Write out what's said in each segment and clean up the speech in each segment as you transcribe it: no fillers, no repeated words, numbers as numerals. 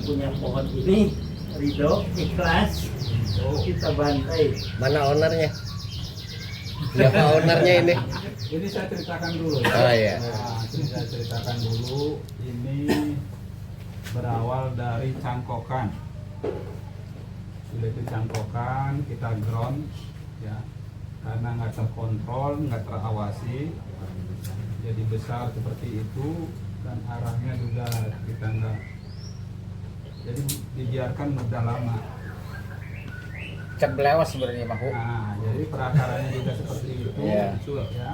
punya pohon ini ridho, ikhlas, kita bantai. Mana ownernya? Siapa ownernya ini? Ini saya ceritakan dulu ya. Oh iya. Nah, ini saya ceritakan dulu. Ini berawal dari cangkokan. Sudah itu cangkokan, kita ground ya. Karena nggak terkontrol, nggak terawasi, jadi besar seperti itu dan arahnya juga kita nggak. Jadi dibiarkan udah lama. Ceblewas sebenarnya Pak. Nah, jadi perakarannya juga seperti itu, Iya. ya.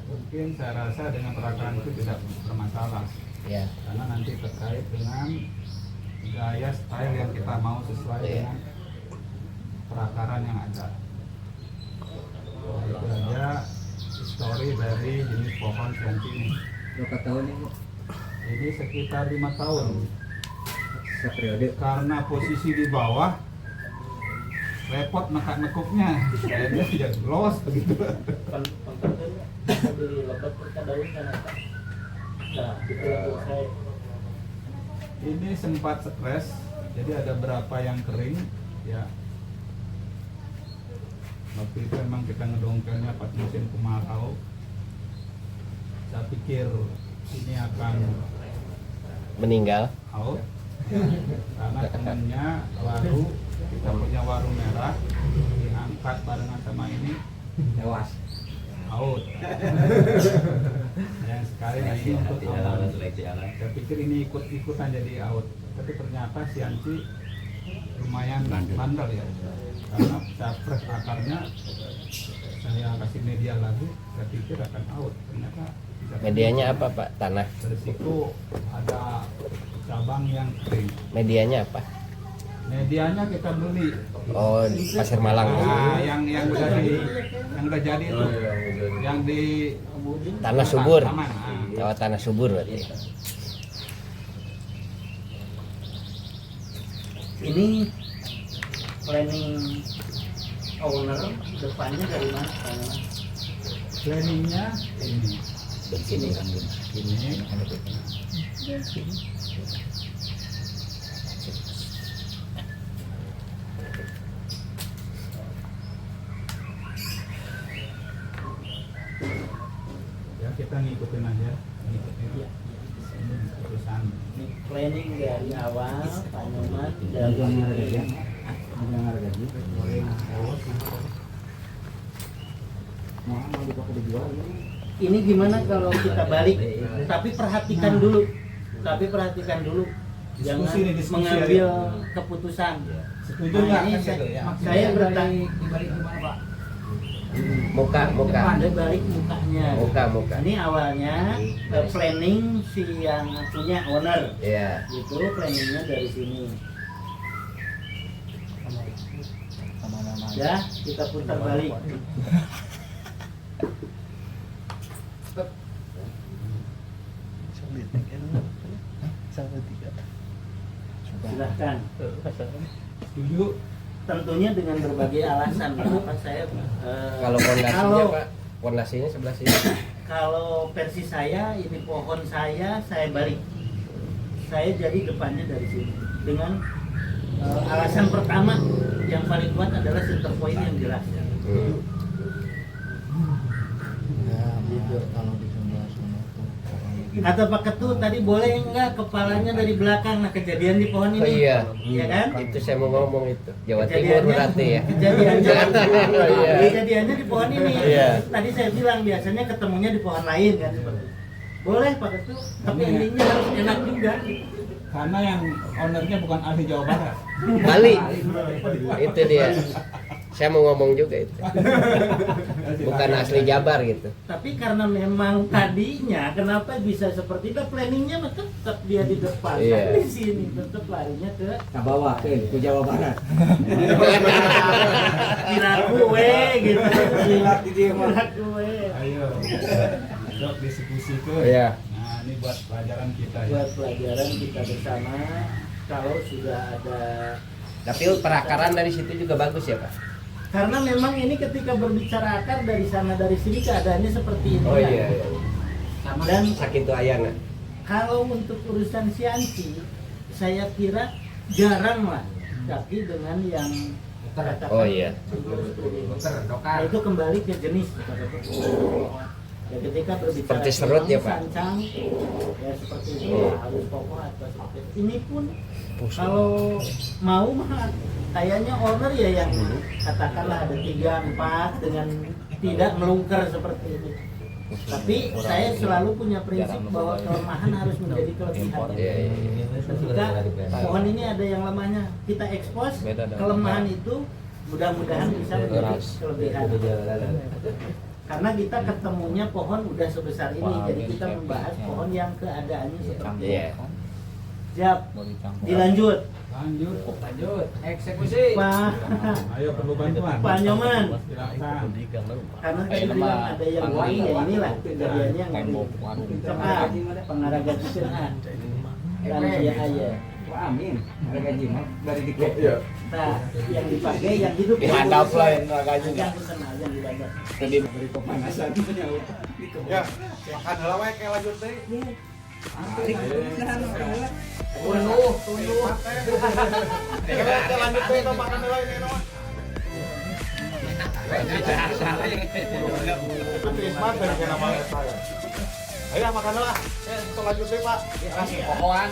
Mungkin saya rasa dengan perakaran itu tidak bermasalah, Ya. karena nanti terkait dengan gaya style yang kita mau sesuai Iya. dengan perakaran yang ada. Itu aja histori dari jenis pohon Sianti ini. Berapa tahun ini? Jadi sekitar 5 tahun. Periode. Karena posisi di bawah repot nekuk-nekuknya, kayaknya tidak los begitu. Pengkatnya di lebat ke daun kan apa? Nah, itu lagu saya. Ini sempat stres, jadi ada berapa yang kering, ya. Waktu itu memang kita ngedongkelnya pas musim kemarau. Saya pikir ini akan Meninggal. out, karena temennya waru, kita punya waru merah, diangkat barengan sama ini, Tewas. out. Yang sekali lagi untuk aman. Saya pikir ini ikut-ikutan jadi out, tapi ternyata si Anci lumayan bandel ya, karena saya press akarnya, saya kasih media lagi, saya pikir akan out, ternyata tidak. Medianya apa Pak? Tanah. Berisiko ada cabang yang kering. Medianya apa? Medianya kita beli. Oh, Pasir Malang. Nah, yang udah jadi itu, yang di Tanah subur. Taman. Nah, Oh, tanah subur berarti. Ini planning owner depannya dari mana? planningnya ini. Ya kita ngikutin aja, ngikutin Iya. ini keputusan. Ini planning dari awal, Pak Nyoman Yang dari harga ya? Yang harga ya? Mau dipakai dijual ini? ini gimana kalau kita balik? Tapi perhatikan dulu, jangan Diskusi nih, diskusi mengambil ya. keputusan. Setuju Nah, nggak? ini Kan saya, gitu ya? saya bertanya Dibalik gimana Pak? Muka. ada balik mukanya. Muka. Ini awalnya planning si yang punya owner, Iya. itu planningnya dari sini. Ya, kita putar balik. Silahkan. Setuju. Tentunya dengan berbagai alasan kenapa saya Kalau pondasinya kalau Pak, pondasinya sebelah sini. kalau versi saya ini pohon saya balik, saya jadi depannya dari sini dengan alasan pertama yang paling kuat adalah center point yang jelas. Hmm. Gitu. Kalau di sebelah sana tuh. Kata Pak Ketut tadi boleh enggak kepalanya dari belakang? Nah kejadian di pohon Oh ini, iya. iya kan? Itu saya mau ngomong itu. Jawa Timur Kejadiannya- berarti ya. Kejadiannya, Oh, iya. kejadiannya di pohon ini. Iya. Tadi saya bilang biasanya ketemunya di pohon lain kan seperti itu. Boleh Pak Ketut, tapi Ini ya. endingnya harus enak juga. Karena yang ownernya bukan ahli Jawa Barat. Bali. Itu dia. Saya mau ngomong juga itu. Bukan asli Jabar gitu. Tapi karena memang tadinya kenapa bisa seperti itu planningnya mah tetap dia di depan, Iya. kan di sini tetap larinya ke Ke bawah ke Jawa Barat. kira gue gitu. Silat di dia mah. Kira gue. Ayo, besok diskusi ke. Iya. Nah, ini buat pelajaran kita ya. Buat pelajaran kita bersama kalau sudah ada. Tapi perakaran dari situ juga bagus ya Pak. Karena memang ini ketika berbicara akar dari sana dari sini keadaannya seperti ini. Oh ya. iya. Dan Sakit tuh ayana. kalau untuk urusan Sianti saya kira jarang lah, tapi dengan yang katakan Oh iya. Nah, itu kembali ke jenis ya, ketika berbicara Seperti serut ya, Pak? sancang ya seperti itu harus kokoh atau seperti itu. Ini pun kalau mau mah kayaknya owner ya yang katakanlah ada 3-4 dengan tidak melungker seperti ini. Tapi saya selalu punya prinsip bahwa kelemahan harus menjadi kelebihan. Iya, iya. Ketika pohon ini ada yang lemahnya, kita ekspos kelemahan itu, mudah-mudahan bisa menjadi kelebihan. Karena kita ketemunya pohon udah sebesar ini, jadi kita membahas pohon yang keadaannya seperti ini. Iya. Siap, dilanjut. Lanjut. Eksekusi. Pak, Ayo perlu bantuan. Pak Nyoman. Silakan. Karena tadi bilang ada yang lain ya inilah kejadiannya yang cepat pengarah gaji cepat dan dia aja. Wah, amin. Ada gaji mah dari di Nah, yang dipakai yang hidup Mantap lah yang gaji. yang kenal yang didadak. Tadi dari kepanasan. Ya, makan heula we ke lanjut teh. Tunduh. Lanjut teh to makan heula ini no. Ayo makan heula. Lanjut teh Pak. Kasih pokokan.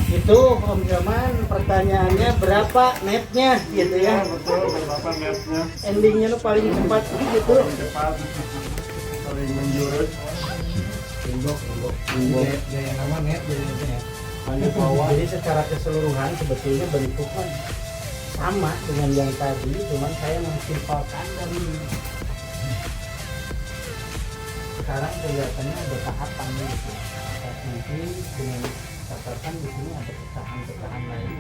Itu Om Jaman pertanyaannya berapa netnya gitu ya. Betul, berapa netnya? Endingnya tuh paling cepat gitu. Cepat. Saling menjurus. Gaya nama net jadinya. Jadi secara keseluruhan sebetulnya bentuknya sama dengan yang tadi, cuman saya mensimpelkan dan sekarang kelihatannya ada tahapan gitu. Nanti dengan katakan di sini ada pecahan-pecahan lain.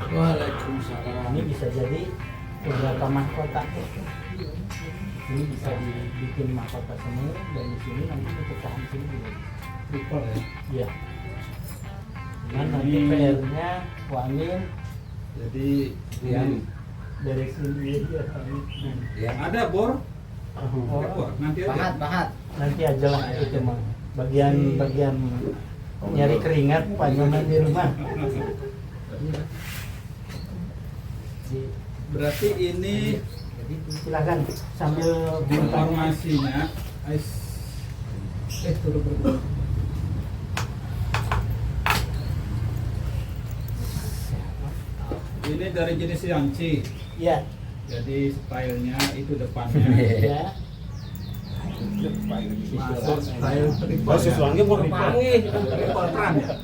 Waalaikumsalam. Ini bisa jadi beberapa mahkota. Ini bisa dibikin mahkota semua dan di sini nanti pecahan sini juga. Triple ya. Iya. Dengan nanti PR-nya Wamin Jadi Yang dari sini ya. ya. ada bor. Oh, Bor nanti aja. Bahat. nanti aja lah itu mah bagian nyari keringat panjangan di rumah. Berarti ini Jadi silakan sambil informasinya turun. Ini dari jenis Yangtze. Ya, Jadi stylenya itu depannya. ya. Masuk style triple. Triple trans ya.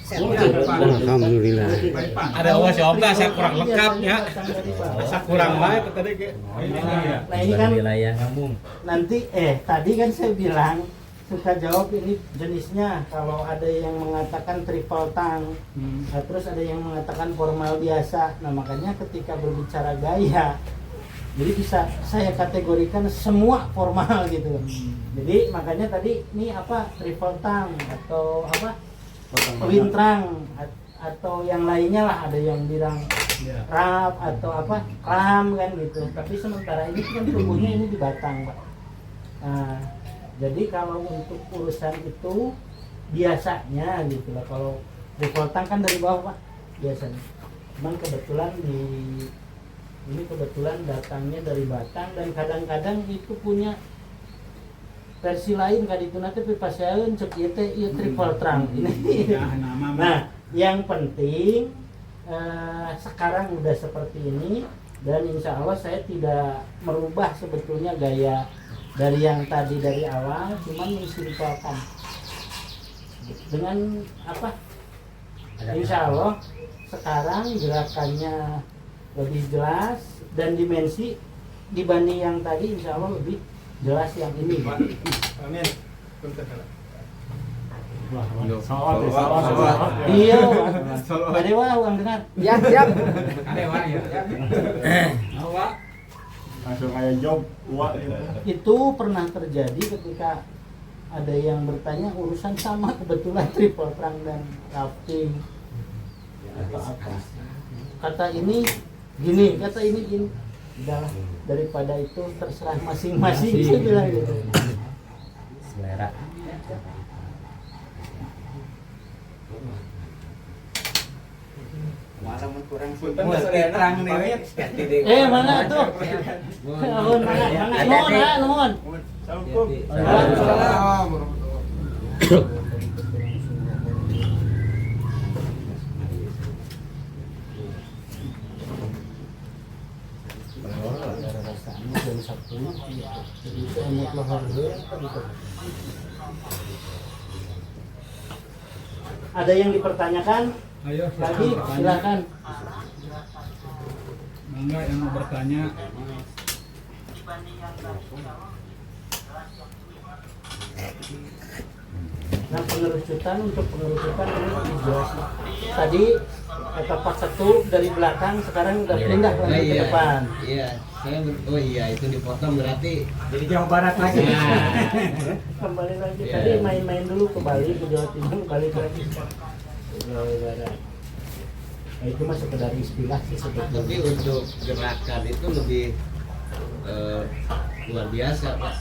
Alhamdulillah. Ada awas ya Om, saya kurang lengkap ya. Saya kurang baik tadi ke. Oh, ini ya. Nah ini kan Wilayah ngambung. nanti tadi kan saya bilang suka jawab ini jenisnya kalau ada yang mengatakan triple tang, nah, terus ada yang mengatakan formal biasa. Nah makanya ketika berbicara gaya, jadi bisa saya kategorikan semua formal gitu. Jadi makanya tadi ini apa triple tang atau apa wintrang atau yang lainnya lah, ada yang bilang Ya. rap atau apa ram kan gitu. Tapi sementara ini kan tumbuhnya ini di batang Pak. Nah, jadi kalau untuk urusan itu biasanya gitu lah, kalau revoltang kan dari bawah Pak biasanya. Cuman kebetulan ini kebetulan datangnya dari batang dan kadang-kadang itu punya versi lain kadituna teh pipaseun cek ieu teh ieu triple trunk ini. Nah, yang penting sekarang udah seperti ini dan insya Allah saya tidak merubah sebetulnya gaya dari yang tadi dari awal, cuman mensimpelkan dengan apa? Insya Allah sekarang gerakannya lebih jelas dan dimensi dibanding yang tadi insya Allah lebih jelas yang ini. Amin. Soal. Iya, ada wah uang dengar. Ya, siap. Adewa ya. Awak Langsung kayak job uang Itu pernah terjadi ketika ada yang bertanya urusan sama kebetulan triple trunk dan rafting atau apa. Kata ini gini, kata ini gini. Udahlah, daripada itu terserah masing-masing saya bilang gitu. Selera. Mana tuh? Nuhun, mana? Nuhun. Ada yang dipertanyakan? Ayo, Lagi silakan. Mangga yang mau bertanya. Nah, pengerucutan untuk pengerucutan ini jelas. Tadi kata Pak Ketu dari belakang sekarang udah pindah lagi ke depan. Iya, oh iya itu dipotong berarti Jadi Jawa Barat lagi. Nah. Kembali lagi. Iya. Tadi main-main dulu ke Bali, ke Jawa Timur, balik lagi ke Jawa Barat. Nah, itu mah sekedar istilah sih sebetulnya. tapi untuk gerakan itu lebih luar biasa Pak.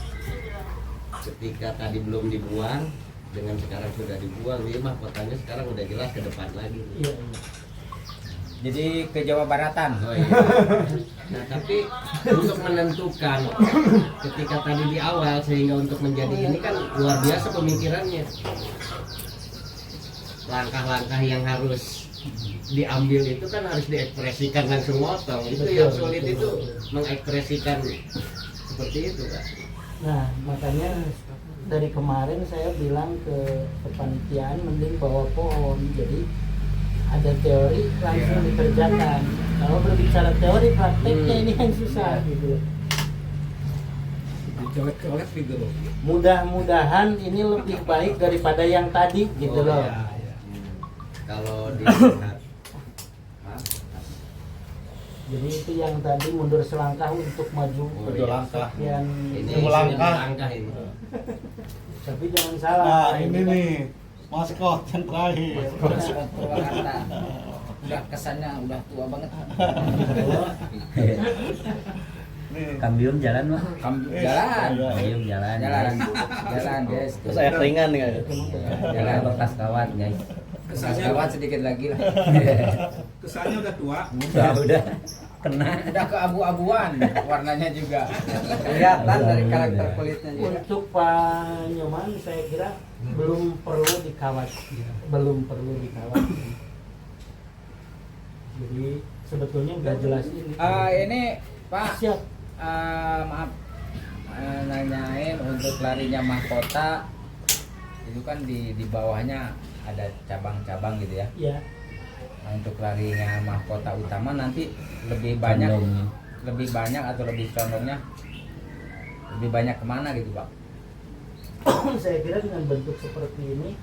Ketika tadi belum dibuang dengan sekarang sudah dibuang, ini mahkotanya sekarang udah jelas ke depan lagi. Iya. Jadi ke Jawa Baratan. Oh iya. Nah tapi untuk menentukan ketika tadi di awal sehingga untuk menjadi ini kan luar biasa pemikirannya. Langkah-langkah yang harus diambil itu kan harus diekspresikan langsung motong. Itu yang sulit itu mengekspresikan seperti itu Pak. Nah, makanya dari kemarin saya bilang ke kepanitiaan mending bawa pohon. Jadi ada teori langsung dikerjakan. Kalau berbicara teori prakteknya ini yang susah gitu. Colek-colek gitu loh. Mudah-mudahan ini lebih baik daripada yang tadi gitu loh. iya. Kalau dilihat Jadi itu yang tadi mundur selangkah untuk maju Oh, Betul iya. langkah. yang ini Dua langkah. langkah ini. tapi jangan salah. Nah ini nih maskot yang terakhir Purwakarta. Udah kesannya udah tua banget. Kambium jalan mah. Jalan. Kambium jalan. Jalan guys. Terus saya ringan kan. Jalan bekas kawat guys. Kawat sedikit lagi lah. Kesannya udah tua. Udah kena. Udah keabu-abuan warnanya juga. Kelihatan dari karakter kulitnya juga. Untuk Pak Nyoman saya kira belum perlu dikawat. Belum perlu dikawat. Jadi sebetulnya udah jelas ini. Ini Pak, Siap. maaf nanyain untuk larinya mahkota itu kan di bawahnya ada cabang-cabang gitu ya. Ya. Nah, untuk larinya mahkota utama nanti lebih banyak atau lebih condongnya lebih banyak kemana gitu Pak? Saya kira dengan bentuk seperti ini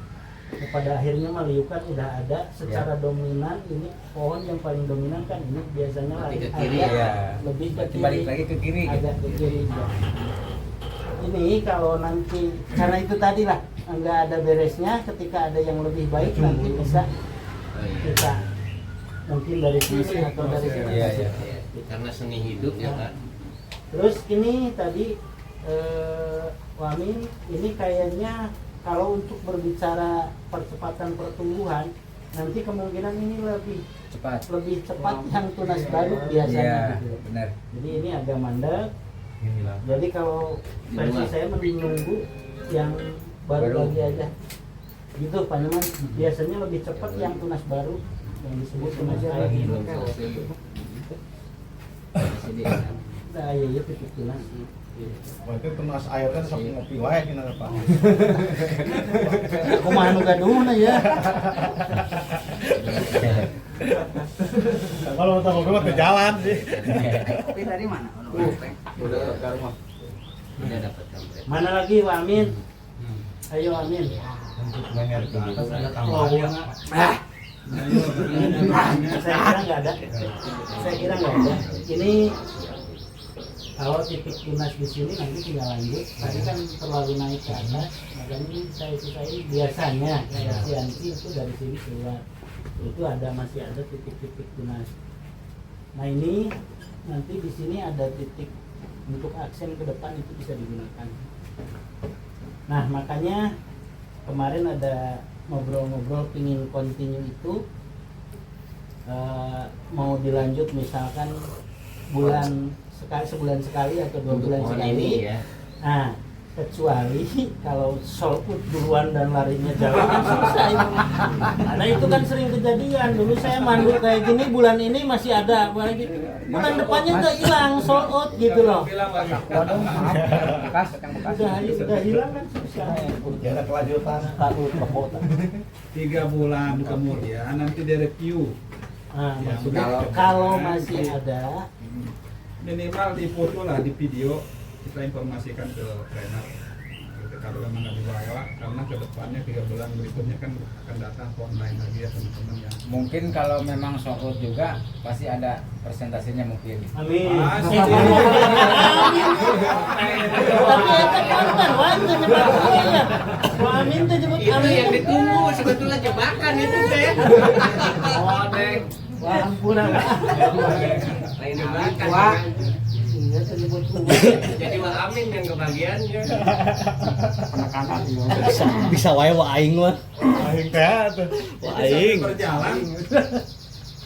pada akhirnya meliukan udah ada secara dominan. Ini pohon yang paling dominan kan ini biasanya Berarti lari ke kiri agak ya. lebih ke Berarti kiri, balik lagi ke kiri gitu. agak ke kiri ya. Ini kalau nanti karena itu tadi lah nggak ada beresnya, ketika ada yang lebih baik nanti bisa Oh, iya. kita mungkin dari sini atau dari sini. Iya, iya. Iya. Karena seni hidup ya Pak. Terus ini tadi Wamin, ini kayaknya kalau untuk berbicara percepatan pertumbuhan nanti kemungkinan ini lebih Cepat. cepat yang tunas baru biasanya. Iya, gitu. benar. Jadi ini agak mandek, Jadi kalau versi saya mending nunggu yang baru lagi aja. Gitu Pak Nyoman. Biasanya lebih cepat yang tunas baru yang disebut tunas air. Nah, iya titik tunas. Berarti tunas air kan sok ngopi wae kena Pak. Aku mah anu gaduhna ya. Kalau tahu gue ke jalan sih. Kopi tadi mana? Udah ke rumah. Udah dapat kampret. Mana lagi Wa Amin? Ayo Amin. Oh, saya kira nggak ada. Saya kira nggak ada. Ini kalau titik tunas di sini nanti tinggal lanjut. Tadi kan terlalu naik ke atas, makanya ini saya sisain biasanya efisiensi itu dari sini keluar. Itu masih ada titik-titik tunas. Nah ini nanti di sini ada titik untuk aksen ke depan itu bisa digunakan. Nah makanya kemarin ada ngobrol-ngobrol pingin continue itu mau dilanjut misalkan sebulan sekali atau 2 bulan sekali ya. Nah kecuali kalau solput duluan dan larinya jalan kan susah itu. Karena itu kan sering kejadian. Dulu saya mandu kayak gini, bulan ini masih ada, bulan depannya udah hilang sold out gitu loh. Waduh, maaf. Bekas, yang bekas. Udah hilang kan susah. Ada kelanjutan. 3 bulan kemudian nanti direview. Nah, Ya, maksudnya mungkin kalau masih ada, minimal di foto lah, di video kita informasikan ke trainer. Gitu, kalau memang nggak dibawa, karena kedepannya 3 bulan berikutnya kan akan datang ke online lagi ya teman-teman ya. Mungkin kalau memang sold out juga pasti ada persentasenya mungkin. amin. Pasti. Tapi itu kan wajar nyebut ya. Wah amin tuh nyebut Itu amin. yang ditunggu sebetulnya jebakan itu teh. Oh, Neng. Wah ampun. Lain jebakan. Wah. Iya tuh nyebut Jadi Wah Amin yang kebagiannya. Bisa wae wa aing mah. Aing teh tuh. Jadi sambil berjalan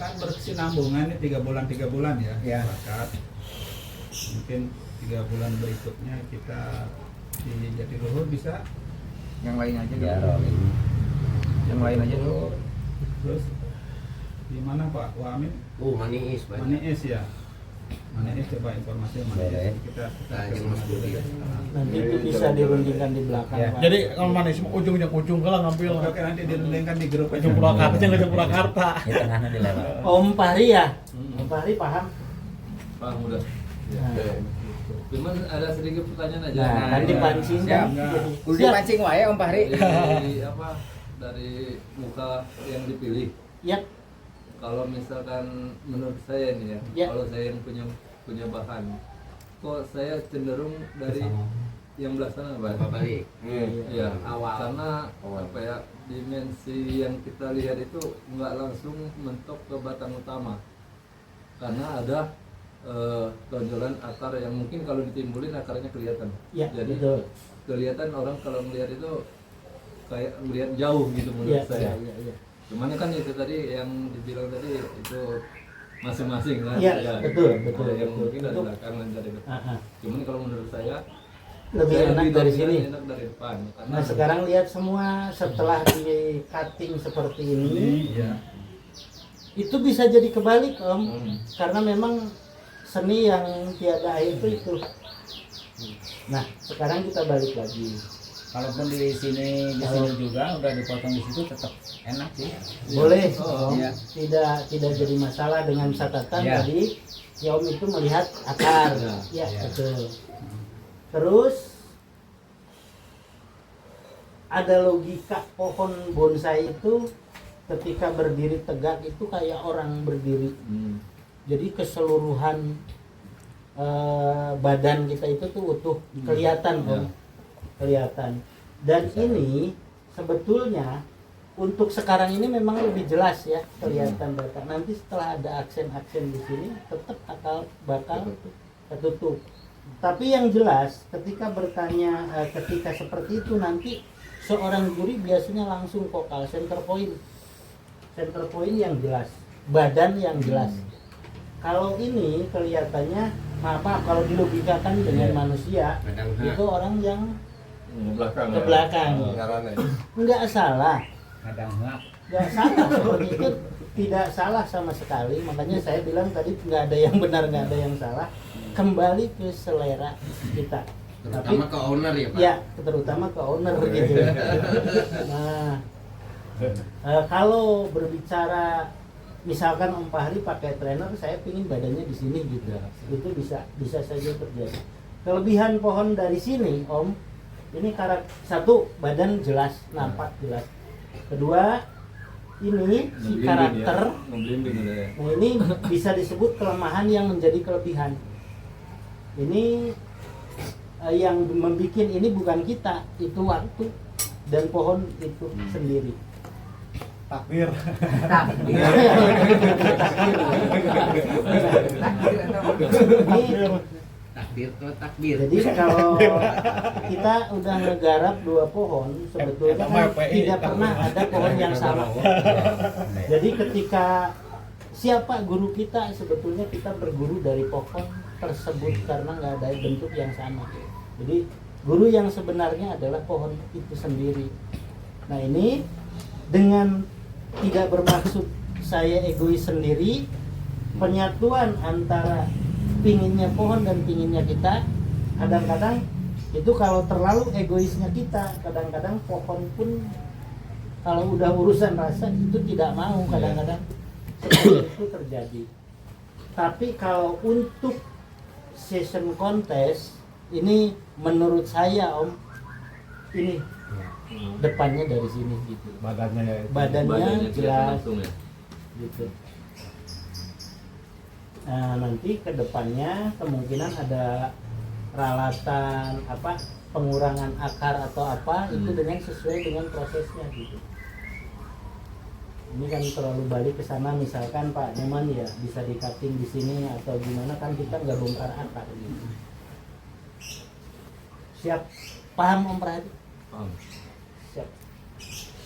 kan berkesinambungan nih 3 bulan ya. Ya. Sepakat. Mungkin 3 bulan berikutnya kita di Jatiluhur bisa. Yang lain aja Ya, dulu. rolling. Yang lain aja dulu. Terus di mana Pak Wamin? Maniis banyak. Maniis ya. Maniis coba informasi Boleh. Maniis. Kita Yang Mas Budi. nanti itu bisa dirundingkan di belakang. Ya. Pak. Jadi kalau manis ujung kalah ngambil. Oke, nanti dirundingkan di grup aja. Ujung Purwakarta jangan ujung Purwakarta. Di tengahnya dilewat. Om Fahri ya? Om Fahri paham? Paham udah. Nah, Cuman ada sedikit pertanyaan aja. nah kan dipancing kan. Siap. Kudu dipancing wae Om Fahri. Dari apa? Dari muka yang dipilih. Ya, Kalau misalkan menurut saya nih ya, Ya. kalau saya yang punya bahan, kok saya cenderung dari yang belah sana, Pak. Balik. Iya, Awal. karena apa ya, dimensi yang kita lihat itu nggak langsung mentok ke batang utama, karena ada tonjolan akar yang mungkin kalau ditimbulin akarnya kelihatan. ya Jadi betul. kelihatan orang kalau melihat itu kayak melihat jauh gitu Ya, menurut ya, saya. ya. Cuman kan itu tadi yang dibilang tadi itu masing-masing kan. Iya, Ya, betul, ada betul, yang betul. mungkin dari Itu- belakang dan dari depan. Ah, ah. Cuman kalau menurut saya Lebih saya enak dari sini. enak dari depan. Karena Nah sekarang lihat semua setelah di cutting seperti ini, Iya. itu bisa jadi kebalik Om, Hmm. karena memang seni yang tiada air itu. Nah sekarang kita balik lagi. Kalaupun di sini juga udah dipotong di situ tetap enak sih. Boleh, Oh, Om. iya. Tidak jadi masalah dengan catatan Iya. tadi. Si Om itu melihat akar, ya Iya. betul. Terus ada logika pohon bonsai itu ketika berdiri tegak itu kayak orang berdiri. Hmm. Jadi keseluruhan badan kita itu tuh utuh, kelihatan Om. Kelihatan. Dan ini sebetulnya untuk sekarang ini memang lebih jelas ya kelihatan data. Nanti setelah ada aksen-aksen di sini tetap bakal ketutup. Tapi yang jelas ketika bertanya ketika seperti itu nanti seorang juri biasanya langsung vokal center point yang jelas, badan yang jelas. kalau ini kelihatannya maaf kalau dilogikakan dengan manusia Kadang itu orang yang Belakang. ke belakang. Nggak salah. Kadang enggak. Nggak salah, seperti itu tidak salah sama sekali. Makanya saya bilang tadi nggak ada yang benar, nggak ada yang salah. Kembali ke selera kita. terutama ke owner ya Pak. Ya, terutama ke owner gitu. Nah, kalau berbicara misalkan Om Fahri pakai trainer, saya pingin badannya di sini gitu. Itu bisa saja terjadi. Kelebihan pohon dari sini, Om, ini satu badan jelas, nampak jelas. Kedua, ini si karakter. Nah, ini bisa disebut kelemahan yang menjadi kelebihan. Ini yang membuat ini bukan kita, itu waktu dan pohon itu sendiri. Takdir. Ini takdir. jadi kalau kita udah ngegarap 2 pohon, sebetulnya kan tidak pernah ada pohon yang sama. Jadi ketika siapa guru kita, sebetulnya kita berguru dari pohon tersebut karena nggak ada bentuk yang sama. Jadi guru yang sebenarnya adalah pohon itu sendiri. Nah ini dengan tidak bermaksud saya egois sendiri, penyatuan antara pinginnya pohon dan pinginnya kita, kadang-kadang itu kalau terlalu egoisnya kita, kadang-kadang pohon pun kalau udah urusan rasa itu tidak mau, kadang-kadang seperti itu terjadi. Tapi kalau untuk season contest ini menurut saya Om, ini depannya dari sini gitu, badannya jelas gitu. Nah, nanti ke depannya kemungkinan ada peralatan apa pengurangan akar atau apa itu dengan sesuai dengan prosesnya gitu. Ini kan terlalu balik ke sana, misalkan Pak Nyoman ya bisa di cutting di sini atau gimana, kan kita nggak bongkar akar gitu. Siap, paham Om Prahadi? Paham. Siap.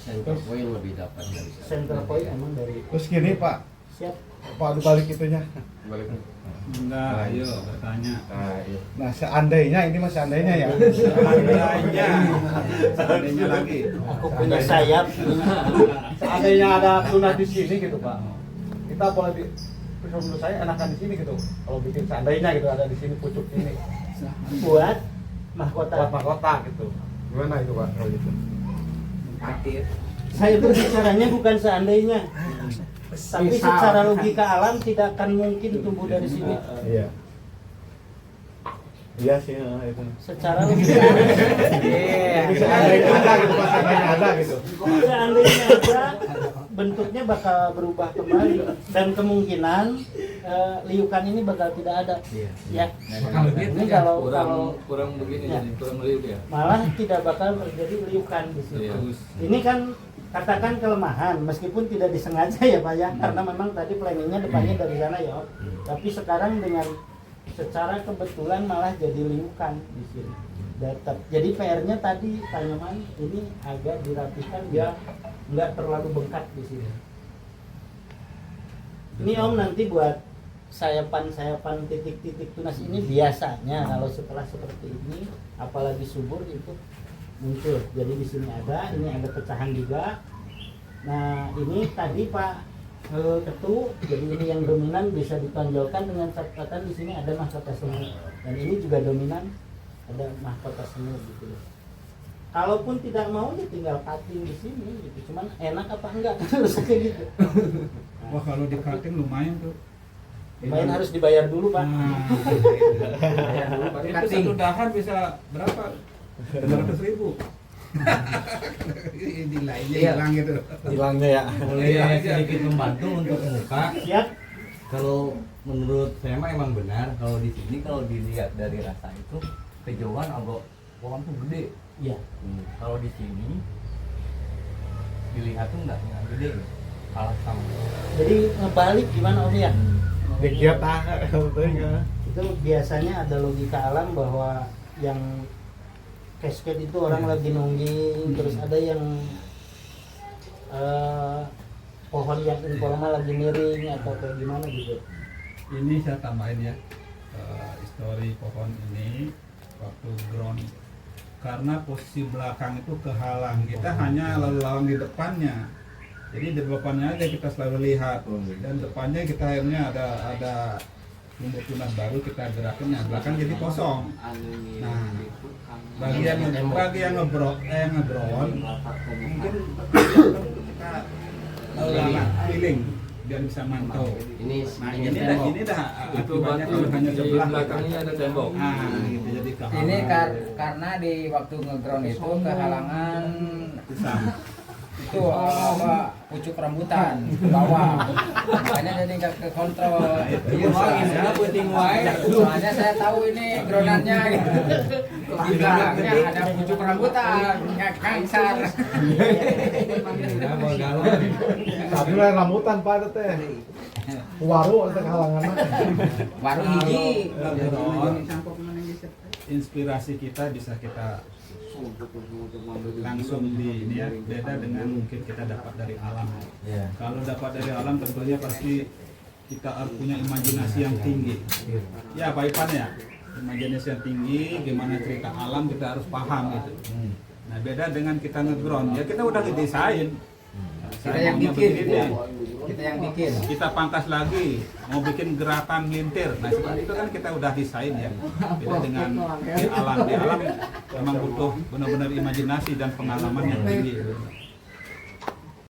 Center point lebih dapat dari sana. Center point emang dari Terus gini Pak, siap. Pak balik itunya. Enggak, ayo bertanya. Nah seandainya ini mas seandainya ya. Seandainya lagi. Aku punya sayap. Seandainya ada tunas di sini gitu Pak. Kita boleh menurut saya enakan di sini gitu. Kalau bikin seandainya gitu ada di sini pucuk ini. Buat mahkota. Buat mahkota gitu. Gimana itu Pak kalau gitu? Saya berbicaranya bukan seandainya, tapi secara logika alam tidak akan mungkin tumbuh dari sini. Iya. Iya sih itu. Secara logika alam. Seandainya ada gitu Pak, seandainya ada gitu. Seandainya ada, bentuknya bakal berubah kembali dan kemungkinan liukan ini bakal tidak ada. Ya. Ini kalau kurang begini ya. jadi kurang liuk ya. Malah tidak bakal terjadi liukan di situ. Iya. Ini kan katakan kelemahan meskipun tidak disengaja ya Pak ya, karena memang tadi planningnya depannya dari sana ya Om. Tapi sekarang dengan secara kebetulan malah jadi liukan di sini. Jadi PR-nya tadi tanaman ini agak dirapikan biar nggak terlalu bengkak di sini. Ini Om nanti buat sayapan-sayapan titik-titik tunas ini biasanya kalau setelah seperti ini apalagi subur itu muncul. Jadi di sini ini ada pecahan juga. Nah ini tadi Pak Ketu, jadi ini yang dominan bisa ditonjolkan dengan catatan di sini ada mahkota semu dan ini juga dominan ada mahkota semu gitu. Kalaupun tidak mau ya tinggal cutting di sini gitu. Cuman enak apa enggak harus kayak gitu. Wah kalau di cutting lumayan tuh. Lumayan harus dibayar dulu Pak. Itu satu dahan bisa berapa? 200.000. Ini lainnya hilang gitu. Hilangnya ya. Boleh sedikit membantu untuk muka. Siap. Kalau menurut saya mah emang benar kalau di sini kalau dilihat dari rasa itu kejauhan agak pohon tuh gede. Iya. Kalau di sini dilihat tuh nggak gede, kalah sama. Jadi ngebalik gimana Om ya? Dikit betulnya. Itu biasanya ada logika alam bahwa yang cascade itu orang lagi nungging, terus ada yang pohon yang informal lagi miring atau kayak gimana gitu. Ini saya tambahin ya, histori pohon ini waktu ground, karena posisi belakang itu kehalang, kita hanya lalu lalang di depannya. Jadi di depannya aja kita selalu lihat, dan depannya kita akhirnya ada tumbuh tunas baru kita gerakin, yang belakang jadi kosong. Nah, bagi yang ngebrol mungkin kita lalu lalang keliling biar bisa mantau. Ini Nah tembok. ini dah Itu akibatnya batu kalau hanya di sebelah belakangnya ada tembok. Nah, gitu jadi kehalang. Ini karena di waktu ngeground itu kehalangan Pisang. itu pucuk rambutan ke bawah, makanya jadi nggak ke kontrol. Iya, gimana penting wae. Soalnya saya tahu ini groundannya gitu. Di belakangnya ada pucuk rambutan, nggak kangsar. Tadi lah rambutan Pak itu teh. Waru itu kehalangan. Baru hiji. Inspirasi kita bisa kita langsung di ini ya, beda dengan mungkin kita dapat dari alam. Iya. Kalau dapat dari alam tentunya pasti kita harus punya imajinasi yang tinggi. Ya Pak Ipan ya, imajinasi yang tinggi, gimana cerita alam kita harus paham gitu. Nah beda dengan kita ngeground, ya kita udah ngedesain. Kita yang maunya bikin, begini, kita yang bikin. kita pangkas lagi, mau bikin gerakan lintir. Nah seperti itu kan kita udah desain ya. Beda dengan di alam memang butuh benar-benar imajinasi dan pengalaman yang tinggi.